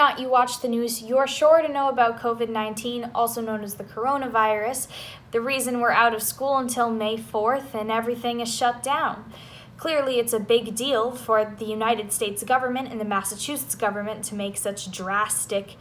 not you watch the news, you're sure to know about COVID-19, also known as the coronavirus, the reason we're out of school until May 4th and everything is shut down. Clearly, it's a big deal for the United States government and the Massachusetts government to make such drastic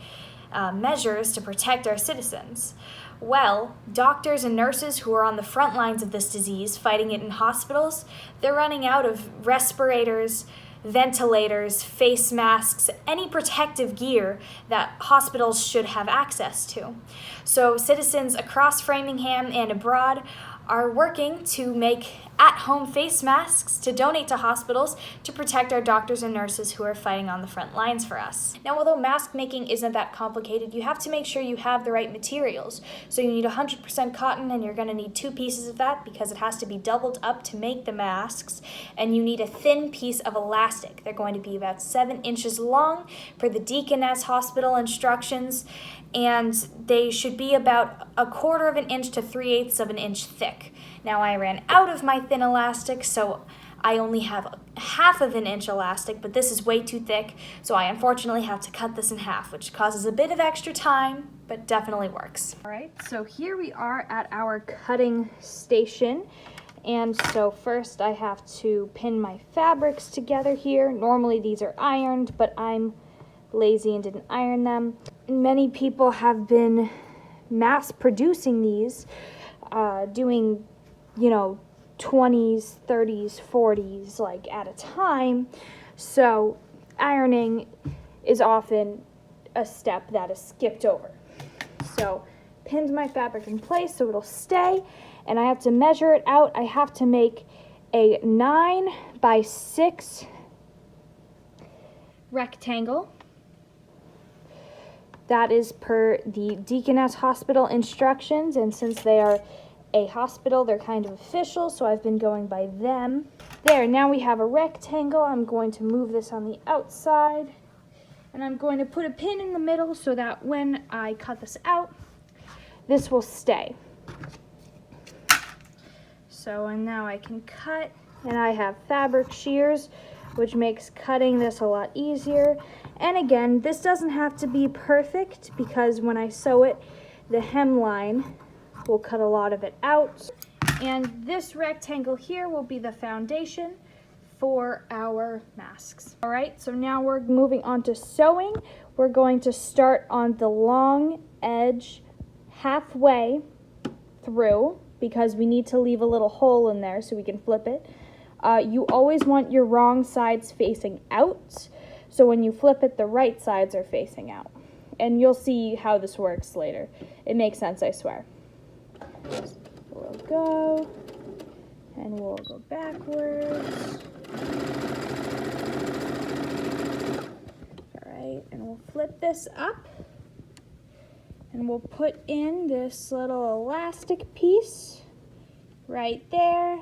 measures to protect our citizens. Well, doctors and nurses who are on the front lines of this disease, fighting it in hospitals, they're running out of respirators, ventilators, face masks, any protective gear that hospitals should have access to. So citizens across Framingham and abroad are working to make at-home face masks to donate to hospitals to protect our doctors and nurses who are fighting on the front lines for us. Now, although mask making isn't that complicated, you have to make sure you have the right materials. So you need 100% cotton, and you're going to need 2 pieces of that because it has to be doubled up to make the masks. And you need a thin piece of elastic. They're going to be about 7 inches long for the Deaconess Hospital instructions, and they should be about 1/4 of an inch to 3/8 of an inch thick. Now, I ran out of my thin elastic, so I only have 1/2 of an inch elastic, but this is way too thick, so I unfortunately have to cut this in half, which causes a bit of extra time, but definitely works. All right, so here we are at our cutting station. And so first I have to pin my fabrics together here. Normally these are ironed, but I'm lazy and didn't iron them. Many people have been mass producing these, doing, 20s, 30s, 40s, like at a time. So ironing is often a step that is skipped over. So pinned my fabric in place so it'll stay, and I have to measure it out. I have to make a 9 by 6 rectangle. That is per the Deaconess Hospital instructions, and since they are a hospital, they're kind of official, so I've been going by them. There, now we have a rectangle. I'm going to move this on the outside, and I'm going to put a pin in the middle so that when I cut this out, this will stay. So, and now I can cut, and I have fabric shears, which makes cutting this a lot easier. And again, this doesn't have to be perfect because when I sew it, the hemline will cut a lot of it out. And this rectangle here will be the foundation for our masks. All right, so now we're moving on to sewing. We're going to start on the long edge halfway through because we need to leave a little hole in there so we can flip it. You always want your wrong sides facing out, so when you flip it, the right sides are facing out. And you'll see how this works later. It makes sense, I swear. We'll go, and we'll go backwards. All right, and we'll flip this up, and we'll put in this little elastic piece right there.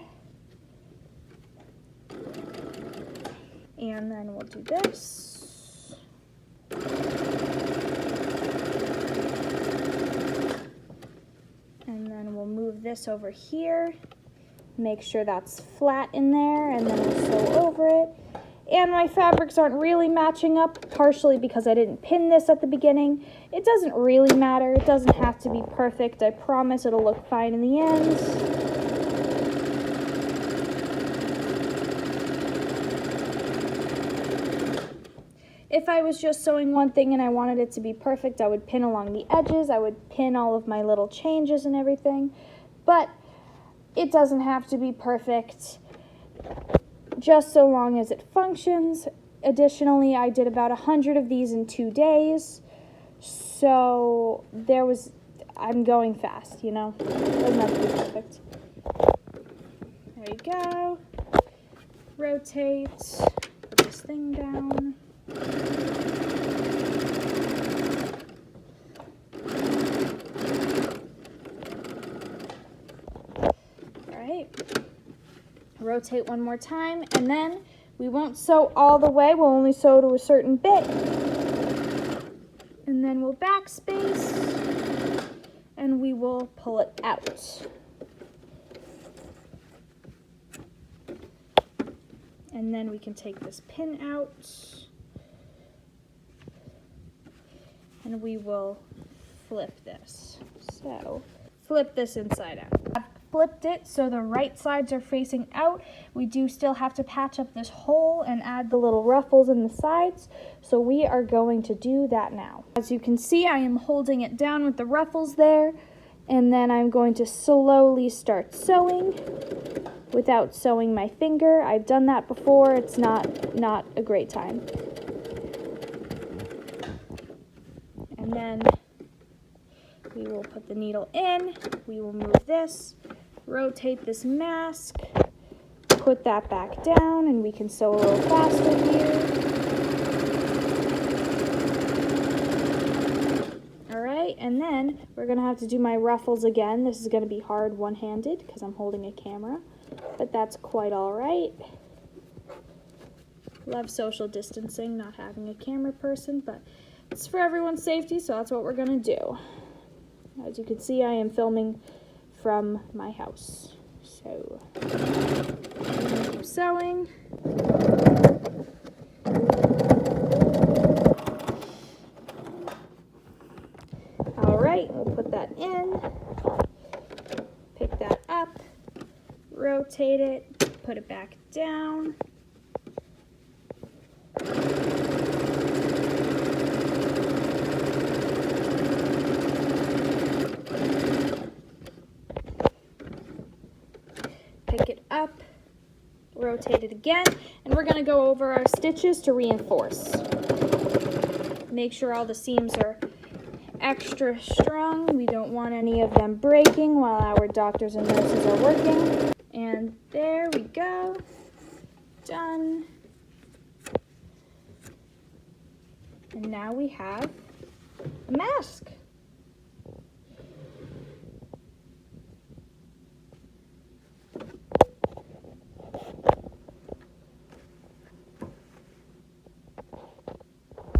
And then we'll do this. And then we'll move this over here. Make sure that's flat in there, and then we'll sew over it. And my fabrics aren't really matching up, partially because I didn't pin this at the beginning. It doesn't really matter. It doesn't have to be perfect. I promise it'll look fine in the end. If I was just sewing one thing and I wanted it to be perfect, I would pin along the edges. I would pin all of my little changes and everything. But it doesn't have to be perfect, just so long as it functions. Additionally, I did about 100 of these in 2 days. So I'm going fast, It doesn't have to be perfect. There you go. Rotate, put this thing down. Alright, rotate one more time, and then we won't sew all the way, we'll only sew to a certain bit. And then we'll backspace, and we will pull it out. And then we can take this pin out. and we will flip this. So flip this inside out. I've flipped it so the right sides are facing out. We do still have to patch up this hole and add the little ruffles in the sides, so we are going to do that now. As you can see, I am holding it down with the ruffles there, and then I'm going to slowly start sewing without sewing my finger. I've done that before. It's not a great time. And then we will put the needle in, we will move this, rotate this mask, put that back down, and we can sew a little faster here. Alright, and then we're going to have to do my ruffles again. This is going to be hard one-handed because I'm holding a camera, but that's quite alright. Love social distancing, not having a camera person, but it's for everyone's safety, so that's what we're going to do. As you can see, I am filming from my house. So, keep sewing. Alright, we'll put that in. Pick that up. Rotate it. Put it back down. Pick it up, rotate it again, and we're going to go over our stitches to reinforce. Make sure all the seams are extra strong. We don't want any of them breaking while our doctors and nurses are working. And there we go. Done. And now we have a mask.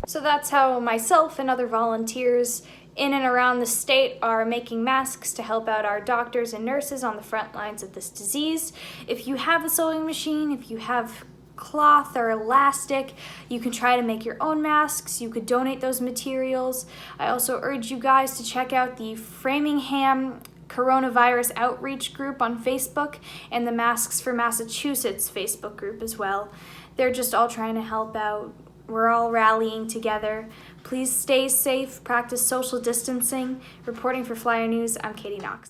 So that's how myself and other volunteers in and around the state are making masks to help out our doctors and nurses on the front lines of this disease. If you have a sewing machine, if you have cloth or elastic, you can try to make your own masks. You could donate those materials. I also urge you guys to check out the Framingham Coronavirus Outreach group on Facebook and the Masks for Massachusetts Facebook group as well. They're just all trying to help out. We're all rallying together. Please stay safe, practice social distancing. Reporting for Flyer News, I'm Katie Knox.